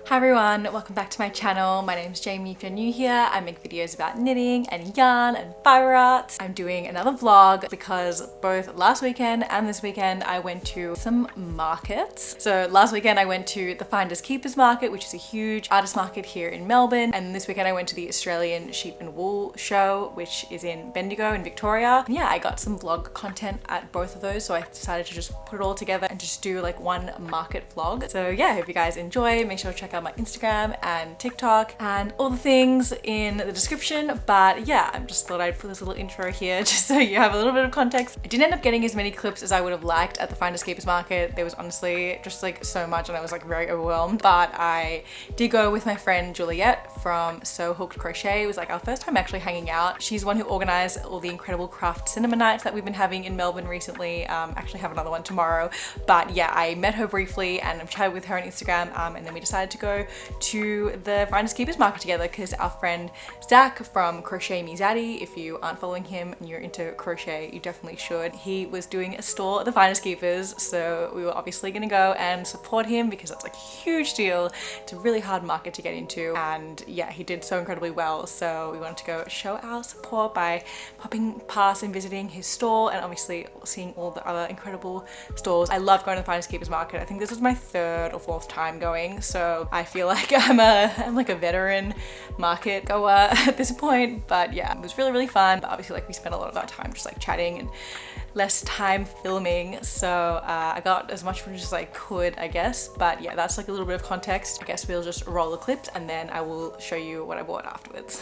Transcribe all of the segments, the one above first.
Hi everyone, welcome back to my channel. My name's Jamie. If you're new here, I make videos about knitting and yarn and fiber arts. I'm doing another vlog because both last weekend and this weekend I went to some markets. So last weekend I went to the Finders Keepers market, which is a huge artist market here in Melbourne. And this weekend I went to the Australian Sheep and Wool show, which is in Bendigo in Victoria. And yeah, I got some vlog content at both of those. So I decided to just put it all together and just do like one market vlog. So yeah, I hope you guys enjoy. Make sure to check out my Instagram and TikTok and all the things in the description. But yeah, I just thought I'd put this little intro here just so you have a little bit of context. I didn't end up getting as many clips as I would have liked at the Finders Keepers market. There was honestly just like so much and I was like very overwhelmed, but I did go with my friend Juliet from So Hooked Crochet. It was like our first time actually hanging out. She's one who organized all the incredible craft cinema nights that we've been having in Melbourne recently. Actually have another one tomorrow, but yeah, I met her briefly and I've chatted with her on Instagram, and then we decided to go to the Finders Keepers market together because our friend Zach from Crochet Me Zaddy, if you aren't following him and you're into crochet, you definitely should. He was doing a stall at the Finders Keepers, so we were obviously gonna go and support him because that's like a huge deal. It's a really hard market to get into, and yeah, he did so incredibly well, so we wanted to go show our support by popping past and visiting his stall and obviously seeing all the other incredible stalls. I love going to the Finders Keepers market. I think this was my third or fourth time going, so I feel like I'm like a veteran market goer at this point. But yeah, it was really fun. But obviously like we spent a lot of our time just like chatting and less time filming, so I got as much footage as I could, I guess. But yeah, that's like a little bit of context. I guess we'll just roll the clips and then I will show you what I bought afterwards.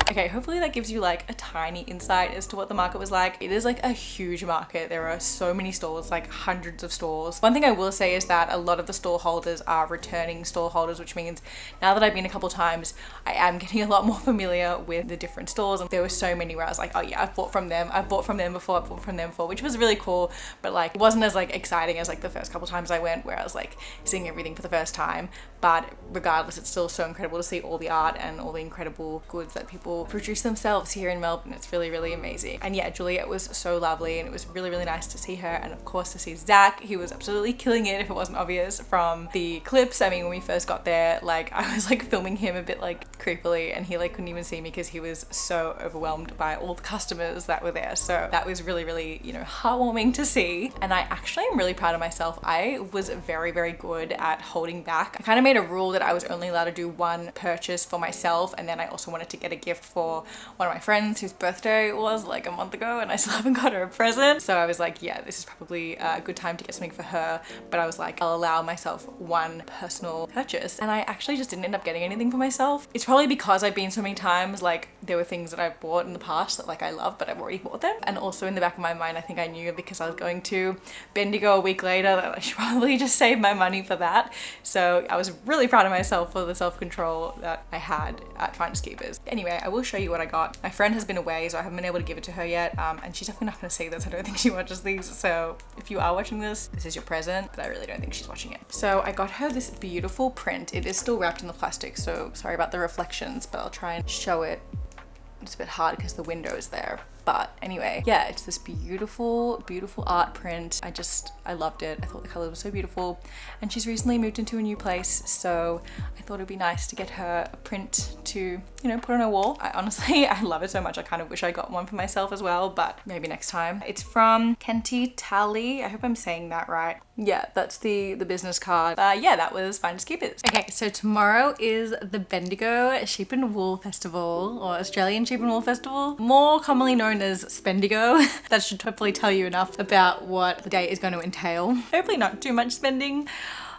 Okay, hopefully that gives you like a tiny insight as to what the market was like. It is like a huge market. There are so many stalls, like hundreds of stalls. One thing I will say is that a lot of the stall holders are returning stall holders, which means now that I've been a couple times, I am getting a lot more familiar with the different stalls. And there were so many where I was like, oh yeah, I've bought from them before, which was really cool. But like, it wasn't as like exciting as like the first couple times I went where I was like seeing everything for the first time. But regardless, it's still so incredible to see all the art and all the incredible goods that people produce themselves here in Melbourne. It's really amazing. And yeah, Juliet was so lovely and it was really nice to see her, and of course to see Zach. He was absolutely killing it, if it wasn't obvious from the clips. I mean, when we first got there, like I was like filming him a bit like creepily and he like couldn't even see me because he was so overwhelmed by all the customers that were there. So that was really, you know, heartwarming to see. And I actually am really proud of myself. I was very good at holding back. I kind of made a rule that I was only allowed to do one purchase for myself, and then I also wanted to get a gift for one of my friends whose birthday was like a month ago and I still haven't got her a present. So I was like, yeah, this is probably a good time to get something for her. But I was like, I'll allow myself one personal purchase. And I actually just didn't end up getting anything for myself. It's probably because I've been so many times, like there were things that I've bought in the past that like I love, but I've already bought them. And also in the back of my mind, I think I knew because I was going to Bendigo a week later that I should probably just save my money for that. So I was really proud of myself for the self-control that I had at Finders Keepers. Anyway, I will show you what I got. My friend has been away, so I haven't been able to give it to her yet, and she's definitely not going to see this. I don't think she watches these, so if you are watching this, this is your present, but I really don't think she's watching it. So I got her this beautiful print. It is still wrapped in the plastic, so sorry about the reflections, but I'll try and show it. It's a bit hard because the window is there. But anyway, yeah, it's this beautiful, beautiful art print. I loved it. I thought the color was so beautiful. And she's recently moved into a new place, so I thought it'd be nice to get her a print to, you know, put on her wall. I love it so much. I kind of wish I got one for myself as well, but maybe next time. It's from Kenti Tally. I hope I'm saying that right. Yeah, that's the business card. Yeah, that was Finders Keepers. Okay, so tomorrow is the Bendigo Sheep and Wool Festival, or Australian Sheep and Wool Festival, more commonly known as Spendigo. That should hopefully tell you enough about what the day is going to entail. Hopefully not too much spending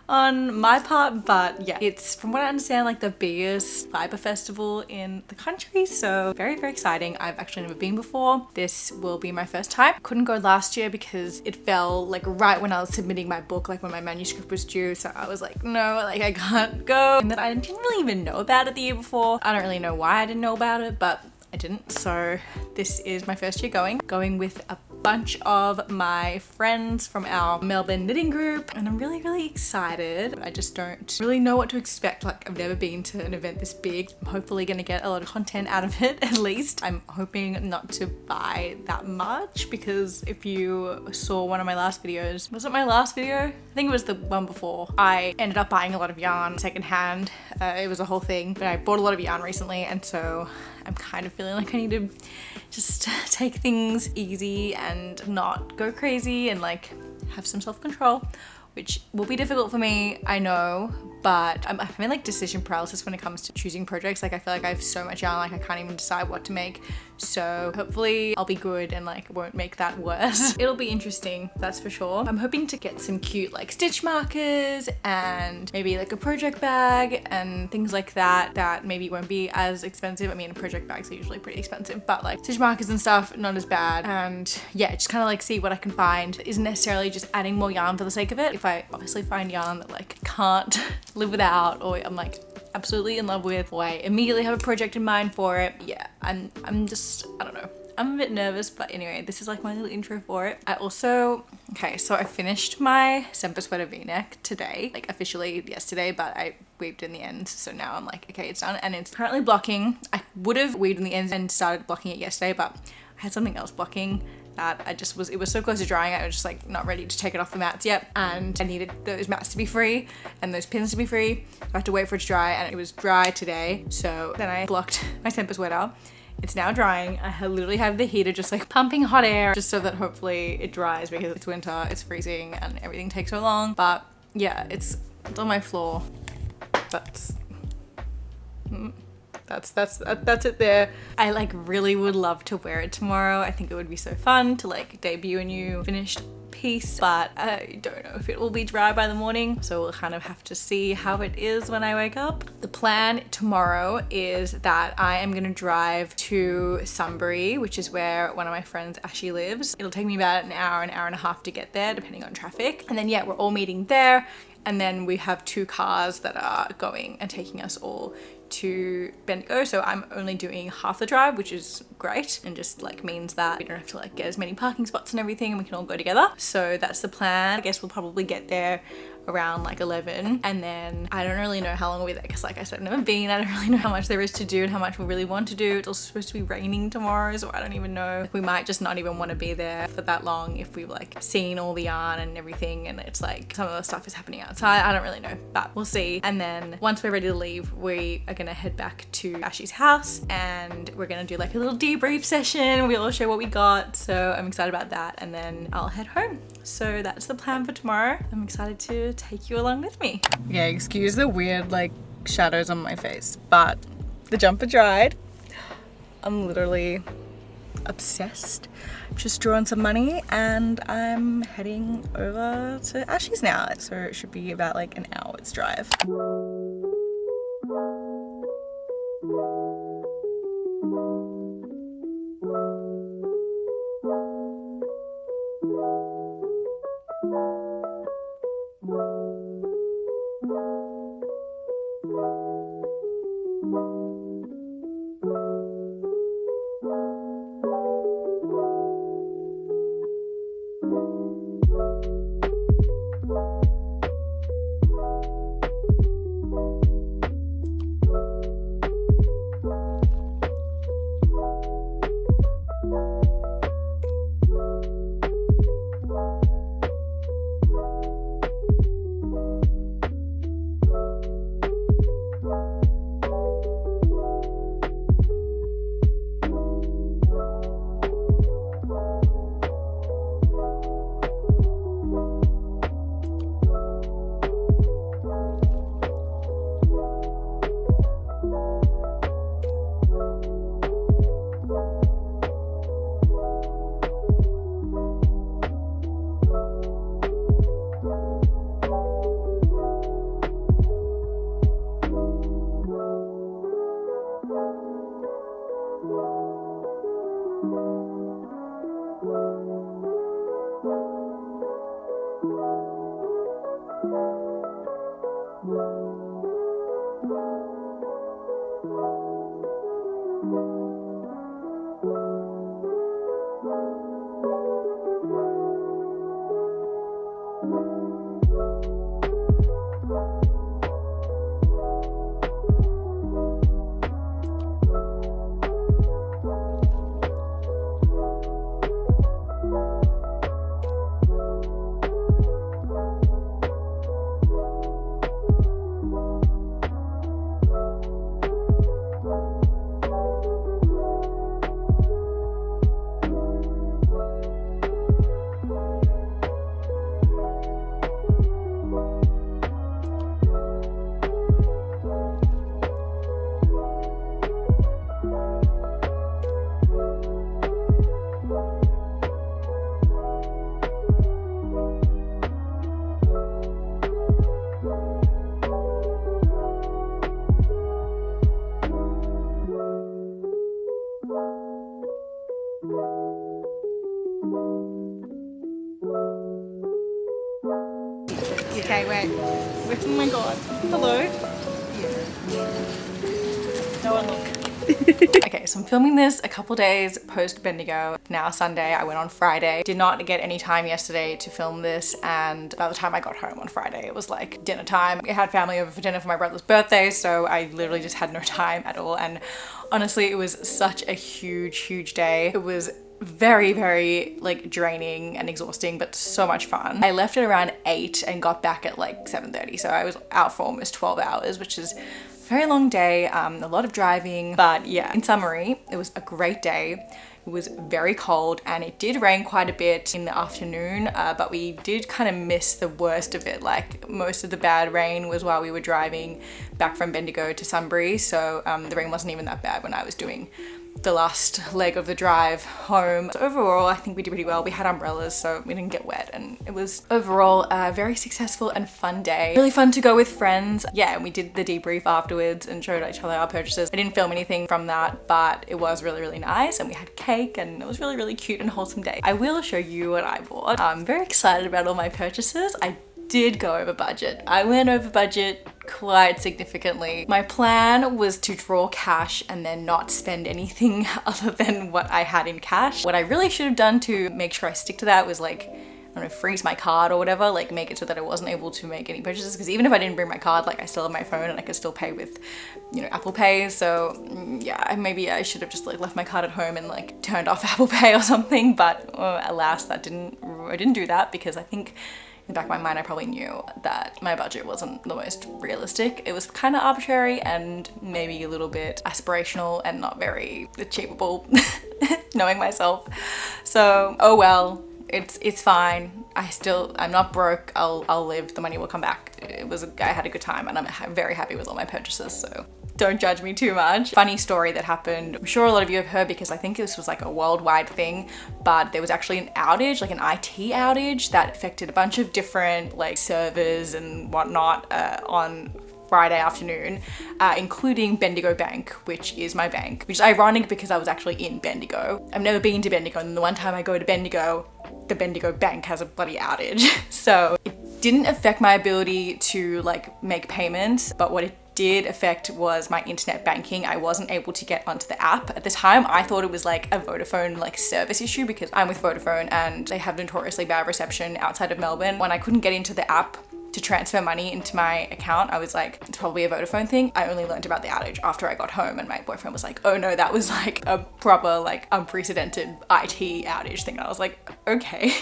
on my part, but yeah, it's, from what I understand, like the biggest fiber festival in the country, so very, very exciting. I've actually never been before. This will be my first time. Couldn't go last year because it fell like right when I was submitting my book, like when my manuscript was due, so I was like, no, like I can't go. And then I didn't really even know about it the year before. I don't really know why I didn't know about it, but I didn't. So this is my first year going with a bunch of my friends from our Melbourne knitting group, and I'm really, really excited. I just don't really know what to expect. Like, I've never been to an event this big. I'm hopefully gonna get a lot of content out of it, at least. I'm hoping not to buy that much, because if you saw one of my last videos, was it my last video? I think it was the one before. I ended up buying a lot of yarn secondhand. It was a whole thing, but I bought a lot of yarn recently, and so I'm kind of feeling like I need to just take things easy and not go crazy and like have some self-control, which will be difficult for me, I know, but I'm having like decision paralysis when it comes to choosing projects. Like, I feel like I have so much yarn, like I can't even decide what to make. So hopefully I'll be good and like won't make that worse. It'll be interesting, that's for sure. I'm hoping to get some cute like stitch markers and maybe like a project bag and things like that, that maybe won't be as expensive. I mean, project bags are usually pretty expensive, but like stitch markers and stuff, not as bad. And yeah, just kind of like see what I can find. It isn't necessarily just adding more yarn for the sake of it. If I obviously find yarn that like can't live without, or I'm like absolutely in love with, or I immediately have a project in mind for it, yeah, I'm just, I don't know. I'm a bit nervous, but anyway, this is like my little intro for it. I also, okay, so I finished my Semper Sweater v-neck today, like officially yesterday, but I weaved in the ends, so now I'm like, okay, it's done, and it's currently blocking. I would have weaved in the ends and started blocking it yesterday, but I had something else blocking that it was so close to drying, I was just like not ready to take it off the mats yet, and I needed those mats to be free and those pins to be free. I had to wait for it to dry, and it was dry today, so then I blocked my Semper Sweater. It's now drying. I literally have the heater just like pumping hot air just so that hopefully it dries, because it's winter, it's freezing, and everything takes so long. But yeah, it's on my floor. That's it there. I like really would love to wear it tomorrow. I think it would be so fun to like debut a new finished piece, but I don't know if it will be dry by the morning, so we'll kind of have to see how it is when I wake up. The plan tomorrow is that I am gonna drive to Sunbury, which is where one of my friends Ashley lives. It'll take me about an hour and a half to get there, depending on traffic, and then yeah, we're all meeting there, and then we have 2 cars that are going and taking us all to Bendigo, so I'm only doing half the drive, which is great, and just like means that we don't have to like get as many parking spots and everything, and we can all go together. So that's the plan. I guess we'll probably get there around like 11, and then I don't really know how long we'll be there, because like I said, I've never been. I don't really know how much there is to do and how much we really want to do. It's also supposed to be raining tomorrow, so I don't even know. Like, we might just not even want to be there for that long if we've like seen all the yarn and everything, and it's like some of the stuff is happening outside. I don't really know, but we'll see. And then once we're ready to leave, we are gonna head back to Ashley's house, and we're gonna do like a little debrief session. We'll all share what we got, so I'm excited about that, and then I'll head home. So that's the plan for tomorrow. I'm excited to take you along with me. Yeah, excuse the weird like shadows on my face, but the jumper dried. I'm literally obsessed. Just drawing some money, and I'm heading over to Ashley's now. So it should be about like an hour's drive. Okay, wait. Oh my god. Hello? No one look. Okay, so I'm filming this a couple days post Bendigo. Now Sunday, I went on Friday. Did not get any time yesterday to film this, and by the time I got home on Friday, it was like dinner time. I had family over for dinner for my brother's birthday, so I literally just had no time at all. And honestly, it was such a huge day. It was very like draining and exhausting, but so much fun. I left at around 8 and got back at like 7:30, so I was out for almost 12 hours, which is a very long day, a lot of driving. But yeah, in summary, it was a great day. It was very cold and it did rain quite a bit in the afternoon, but we did kind of miss the worst of it. Like most of the bad rain was while we were driving back from Bendigo to Sunbury, so the rain wasn't even that bad when I was doing the last leg of the drive home. So overall, I think we did pretty well. We had umbrellas, so we didn't get wet, and it was overall a very successful and fun day. Really fun to go with friends. Yeah, and we did the debrief afterwards and showed each other our purchases. I didn't film anything from that, but it was really nice, and we had cake, and it was really cute and wholesome day. I will show you what I bought. I'm very excited about all my purchases. I did go over budget. I went over budget quite significantly. My plan was to draw cash and then not spend anything other than what I had in cash. What I really should have done to make sure I stick to that was like, I don't know, freeze my card or whatever, like make it so that I wasn't able to make any purchases, because even if I didn't bring my card, like I still have my phone and I could still pay with, you know, Apple Pay. So yeah, maybe I should have just like left my card at home and like turned off Apple Pay or something, but alas, I didn't do that, because I think in the back of my mind, I probably knew that my budget wasn't the most realistic. It was kind of arbitrary and maybe a little bit aspirational and not very achievable, knowing myself. So, oh well, it's fine. I'm not broke. I'll live. The money will come back. I had a good time, and I'm very happy with all my purchases, so don't judge me too much. Funny story that happened. I'm sure a lot of you have heard, because I think this was like a worldwide thing, but there was actually an outage, like an IT outage that affected a bunch of different like servers and whatnot on Friday afternoon, including Bendigo Bank, which is my bank, which is ironic because I was actually in Bendigo. I've never been to Bendigo, and the one time I go to Bendigo, the Bendigo Bank has a bloody outage. So it didn't affect my ability to like make payments, but what it did affect was my internet banking. I wasn't able to get onto the app. At the time, I thought it was like a Vodafone like service issue, because I'm with Vodafone and they have notoriously bad reception outside of Melbourne. When I couldn't get into the app to transfer money into my account, I was like, it's probably a Vodafone thing. I only learned about the outage after I got home, and my boyfriend was like, oh no, that was like a proper like unprecedented IT outage thing. And I was like, okay.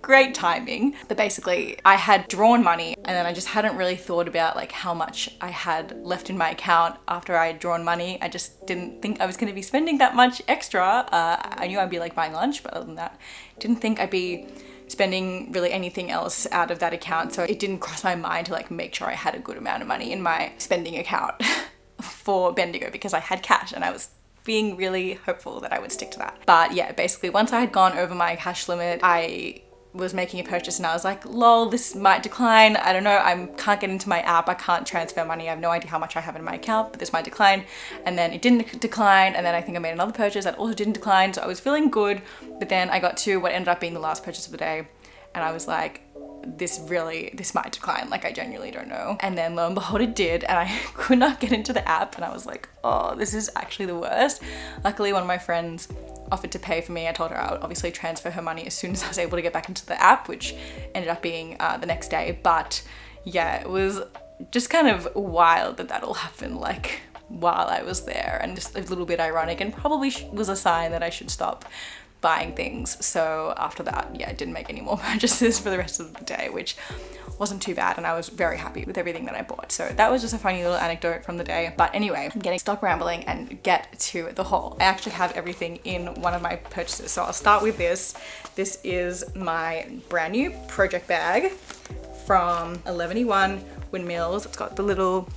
Great timing. But basically I had drawn money, and then I just hadn't really thought about like how much I had left in my account after I had drawn money. I just didn't think I was going to be spending that much extra. I knew I'd be like buying lunch, but other than that, didn't think I'd be spending really anything else out of that account. So it didn't cross my mind to like make sure I had a good amount of money in my spending account for Bendigo, because I had cash and I was being really hopeful that I would stick to that. But yeah, basically once I had gone over my cash limit, I was making a purchase and I was like, lol, this might decline. I don't know, I can't get into my app. I can't transfer money. I have no idea how much I have in my account, but this might decline. And then it didn't decline. And then I think I made another purchase that also didn't decline. So I was feeling good. But then I got to what ended up being the last purchase of the day. And I was like, this might decline, like I genuinely don't know. And then lo and behold it did, and I could not get into the app, and I was like, oh, this is actually the worst. Luckily one of my friends offered to pay for me. I told her I would obviously transfer her money as soon as I was able to get back into the app, which ended up being the next day. But yeah, it was just kind of wild that all happened like while I was there, and just a little bit ironic, and probably was a sign that I should stop buying things. So after that, yeah, I didn't make any more purchases for the rest of the day, which wasn't too bad, and I was very happy with everything that I bought. So that was just a funny little anecdote from the day. But anyway, I'm getting stop rambling and get to the haul. I actually have everything in one of my purchases, so I'll start with this. This is my brand new project bag from 11E1 Windmills. It's got the little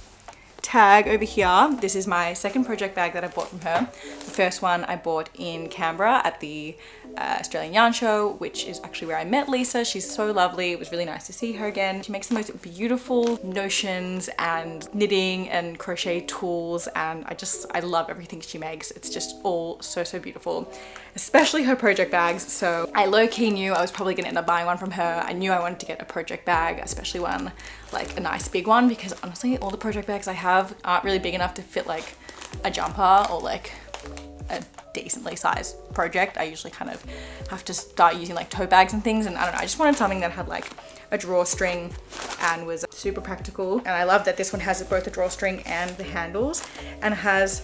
tag over here. This is my second project bag that I bought from her. The first one I bought in Canberra at the Australian Yarn Show, which is actually where I met Lisa. She's so lovely. It was really nice to see her again. She makes the most beautiful notions and knitting and crochet tools, and I love everything she makes. It's just all so beautiful, especially her project bags. So I low-key knew I was probably gonna end up buying one from her. I knew I wanted to get a project bag, especially one like a nice big one, because honestly all the project bags I have aren't really big enough to fit like a jumper or like a decently sized project. I usually kind of have to start using like tote bags and things, and I don't know, I just wanted something that had like a drawstring and was super practical. And I love that this one has both the drawstring and the handles, and has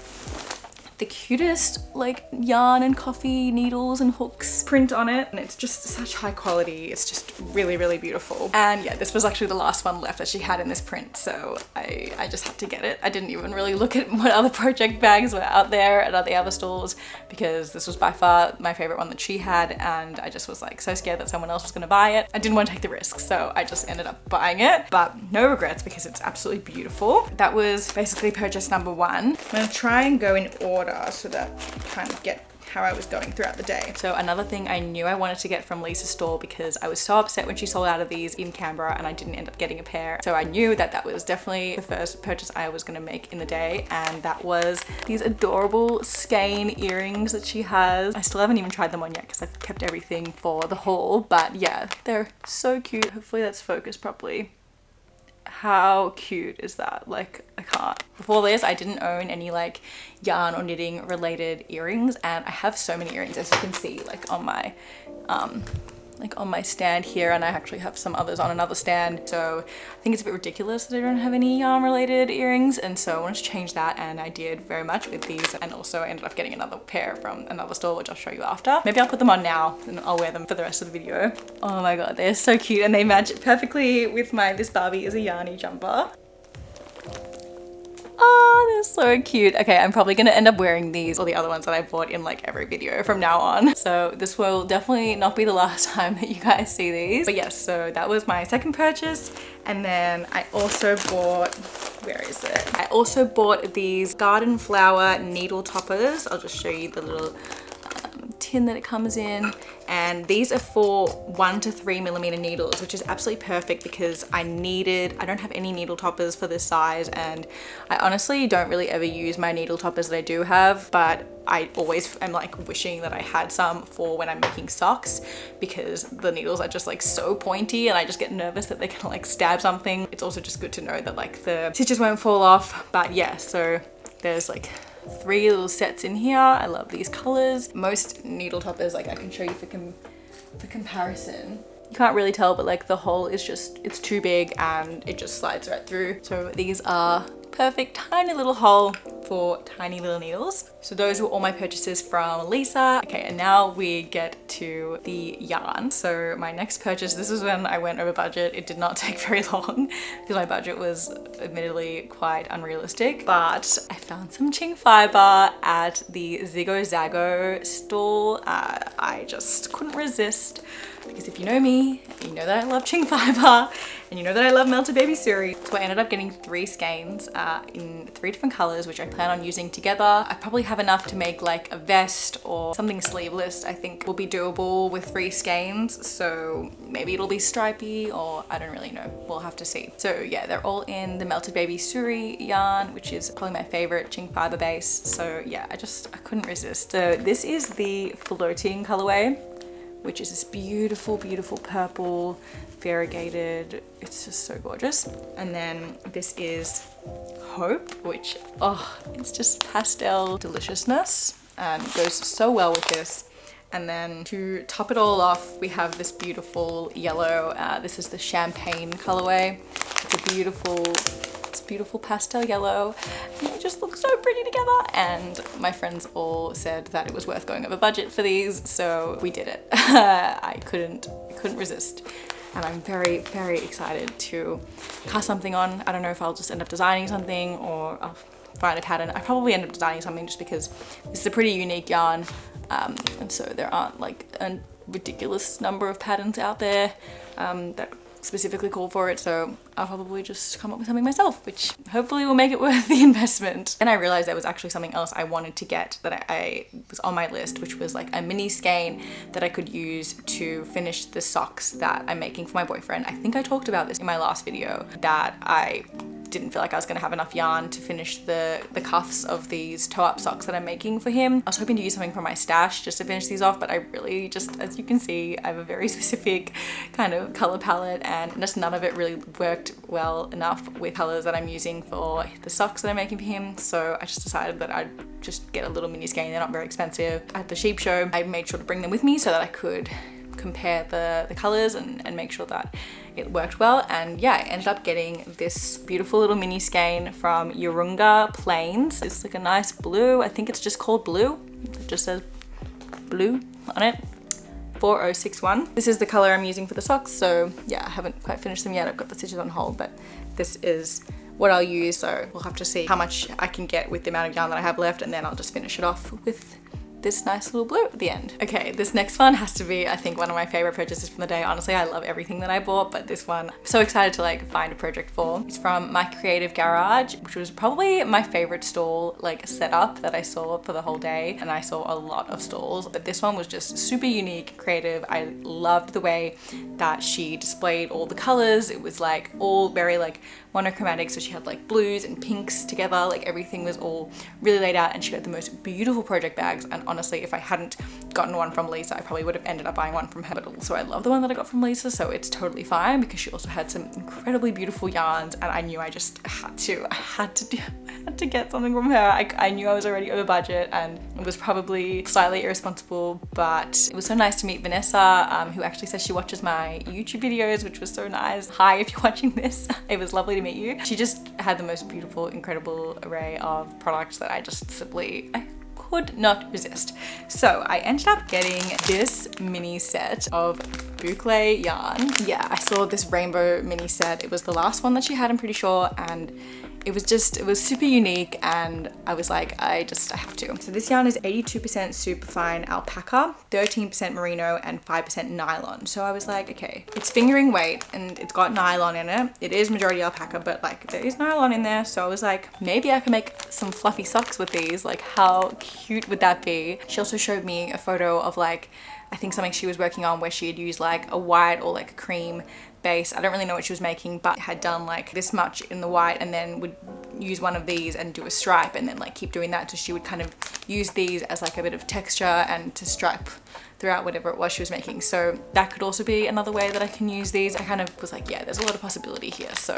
the cutest like yarn and coffee needles and hooks print on it, and it's just such high quality. It's just really beautiful. And yeah, this was actually the last one left that she had in this print, so I just had to get it. I didn't even really look at what other project bags were out there at the other stores, because this was by far my favorite one that she had, and I just was like so scared that someone else was gonna buy it. I didn't want to take the risk, so I just ended up buying it, but no regrets because it's absolutely beautiful. That was basically purchase number one. I'm gonna try and go in order so that you kind of get how I was going throughout the day. So another thing I knew I wanted to get from Lisa's store, because I was so upset when she sold out of these in Canberra and I didn't end up getting a pair. So I knew that was definitely the first purchase I was gonna make in the day, and that was these adorable skein earrings that she has. I still haven't even tried them on yet because I've kept everything for the haul, but yeah, they're so cute. Hopefully that's focused properly. How cute is that? Like, I can't. Before this, I didn't own any like yarn or knitting related earrings, and I have so many earrings, as you can see, like on my stand here, and I actually have some others on another stand. So I think it's a bit ridiculous that I don't have any yarn related earrings, and so I wanted to change that, and I did very much with these, and also ended up getting another pair from another store, which I'll show you after. Maybe I'll put them on now and I'll wear them for the rest of the video. Oh my god, they're so cute, and they match perfectly with this Barbie is a yarny jumper. Oh, they're so cute. Okay, I'm probably gonna end up wearing these or the other ones that I bought in like every video from now on. So this will definitely not be the last time that you guys see these. But yes, so that was my second purchase. And then I also bought, where is it? I also bought these garden flower needle toppers. I'll just show you the little tin that it comes in, and these are for 1 to 3 millimeter needles, which is absolutely perfect because I don't have any needle toppers for this size, and I honestly don't really ever use my needle toppers that I do have, but I always am like wishing that I had some for when I'm making socks, because the needles are just like so pointy and I just get nervous that they can like stab something. It's also just good to know that like the stitches won't fall off. But yeah, so there's like 3 little sets in here. I love these colors. Most needle toppers, like I can show you for comparison. You can't really tell, but like the hole is just, it's too big and it just slides right through. So these are perfect tiny little hole for tiny little needles. So those were all my purchases from Lisa. Okay, and now we get to the yarn. So my next purchase, this is when I went over budget. It did not take very long because my budget was admittedly quite unrealistic, but I found some ching fiber at the Zigo Zago stall. I just couldn't resist, because if you know me, you know that I love ching fiber, and you know that I love melted baby suri. So I ended up getting 3 skeins in 3 different colors, which I plan on using together. I probably have enough to make like a vest or something sleeveless. I think will be doable with 3 skeins. So maybe it'll be stripy, or I don't really know. We'll have to see. So yeah, they're all in the melted baby suri yarn, which is probably my favorite ching fiber base. So yeah, I couldn't resist. So this is the floating colorway, which is this beautiful, beautiful purple, variegated. It's just so gorgeous. And then this is Hope, which, oh, it's just pastel deliciousness and goes so well with this. And then to top it all off, we have this beautiful yellow. This is the champagne colorway. It's a beautiful pastel yellow. And they just look so pretty together. And my friends all said that it was worth going over budget for these, so we did it. I couldn't resist. And I'm very, very excited to cast something on. I don't know if I'll just end up designing something or I'll find a pattern. I probably end up designing something just because this is a pretty unique yarn. And so there aren't like a ridiculous number of patterns out there that specifically call for it, so I'll probably just come up with something myself, which hopefully will make it worth the investment. And I realized there was actually something else I wanted to get that I was on my list, which was like a mini skein that I could use to finish the socks that I'm making for my boyfriend. I think I talked about this in my last video, that I didn't feel like I was gonna have enough yarn to finish the cuffs of these toe-up socks that I'm making for him. I was hoping to use something from my stash just to finish these off, but I really just, as you can see, I have a very specific kind of color palette, and just none of it really worked well enough with colors that I'm using for the socks that I'm making for him. So I just decided that I'd just get a little mini skein. They're not very expensive. At the sheep show, I made sure to bring them with me so that I could compare the colors and make sure that it worked well. And yeah, I ended up getting this beautiful little mini skein from Yarunga Plains. It's like a nice blue. I think it's just called blue. It just says blue on it. 4061. This is the color I'm using for the socks. So yeah, I haven't quite finished them yet. I've got the stitches on hold, but this is what I'll use. So we'll have to see how much I can get with the amount of yarn that I have left, and then I'll just finish it off with this nice little blue at the end. Okay, this next one has to be, I think, one of my favorite purchases from the day. Honestly, I love everything that I bought, but this one, I'm so excited to like find a project for. It's from My Creative Garage, which was probably my favorite stall like setup that I saw for the whole day. And I saw a lot of stalls, but this one was just super unique, creative. I loved the way that she displayed all the colors. It was like all very like monochromatic, so she had like blues and pinks together, like everything was all really laid out, and she had the most beautiful project bags. And honestly, if I hadn't gotten one from Lisa, I probably would have ended up buying one from her. But also I love the one that I got from Lisa, so it's totally fine, because she also had some incredibly beautiful yarns, and I knew I just had to get something from her. I knew I was already over budget, and it was probably slightly irresponsible, but it was so nice to meet Vanessa, who actually says she watches my YouTube videos, which was so nice. Hi, if you're watching this. It was lovely to meet you. She just had the most beautiful, incredible array of products that I just simply, I could not resist. So I ended up getting this mini set of boucle yarn. Yeah, I saw this rainbow mini set. It was the last one that she had, I'm pretty sure, and it was super unique, and I was like, I have to. So this yarn is 82% superfine alpaca, 13% merino, and 5% nylon. So I was like, okay, it's fingering weight and it's got nylon in it. It is majority alpaca, but like there is nylon in there. So I was like, maybe I can make some fluffy socks with these. Like how cute would that be? She also showed me a photo of like, I think something she was working on where she had used like a white or like a cream base. I don't really know what she was making, but had done like this much in the white and then would use one of these and do a stripe and then like keep doing that. So she would kind of use these as like a bit of texture and to stripe throughout whatever it was she was making. So that could also be another way that I can use these. I kind of was like, yeah, there's a lot of possibility here. So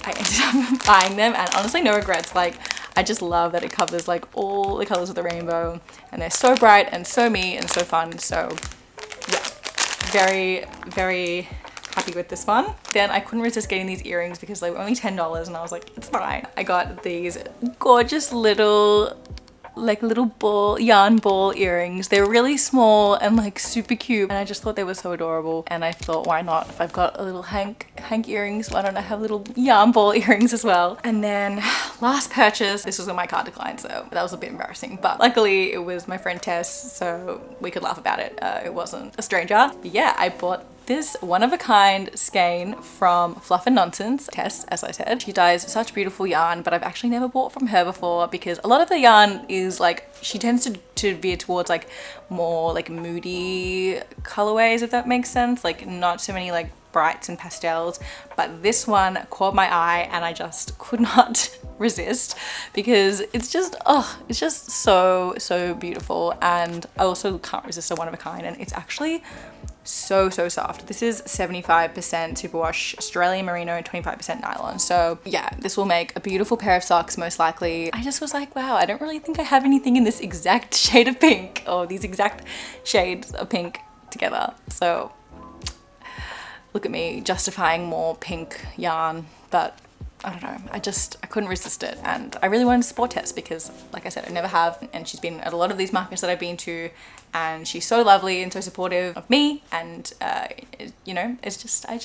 I ended up buying them, and honestly, no regrets. Like, I just love that it covers like all the colors of the rainbow, and they're so bright and so me and so fun. So yeah, very, very happy with this one. Then I couldn't resist getting these earrings because they were only $10, and I was like, it's fine. I got these gorgeous little yarn ball earrings. They're really small and like super cute, and I just thought they were so adorable, and I thought, why not? If I've got a little Hank earrings, why don't I have little yarn ball earrings as well? And then last purchase, this was when my card declined, so that was a bit embarrassing, but luckily it was my friend Tess, so we could laugh about it. It wasn't a stranger. But yeah, I bought this one-of-a-kind skein from Fluff and Nonsense. Tess, as I said, she dyes such beautiful yarn, but I've actually never bought from her before because a lot of the yarn is like, she tends to veer towards like more like moody colorways, if that makes sense. Like not so many like brights and pastels, but this one caught my eye and I just could not resist because it's just, oh, it's just so, so beautiful. And I also can't resist a one of a kind, and it's actually so soft. This is 75% superwash Australian merino and 25% nylon. So yeah, this will make a beautiful pair of socks most likely. I just was like, wow, I don't really think I have anything in this exact shade of pink, or these exact shades of pink together. So look at me justifying more pink yarn, but I don't know, I couldn't resist it, and I really wanted to support Tess because, like I said, I never have, and she's been at a lot of these markets that I've been to, and she's so lovely and so supportive of me, and you know, it's just, I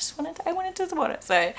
wanted to support it. So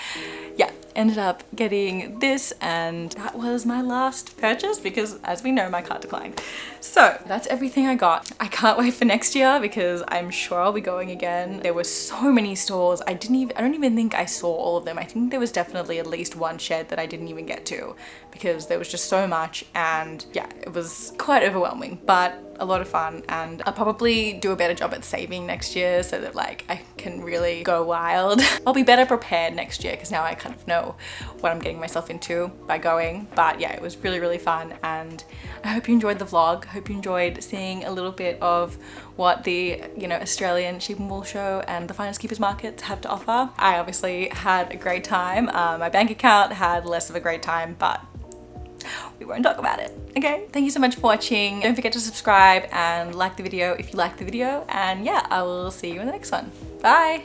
yeah, ended up getting this, and that was my last purchase because, as we know, my cart declined. So that's everything I got. I can't wait for next year because I'm sure I'll be going again. There were so many stores. I don't even think I saw all of them. I think there was definitely at least one shed that I didn't even get to because there was just so much, and yeah, it was quite overwhelming, but a lot of fun. And I'll probably do a better job at saving next year so that like I can really go wild. I'll be better prepared next year because now I kind of know what I'm getting myself into by going. But yeah, it was really fun, and I hope you enjoyed the vlog. I hope you enjoyed seeing a little bit of what the, you know, Australian sheep and wool show and the Finest Keepers markets have to offer. I obviously had a great time. My bank account had less of a great time, but we won't talk about it, okay? Thank you so much for watching. Don't forget to subscribe and like the video if you liked the video, and yeah, I will see you in the next one. Bye!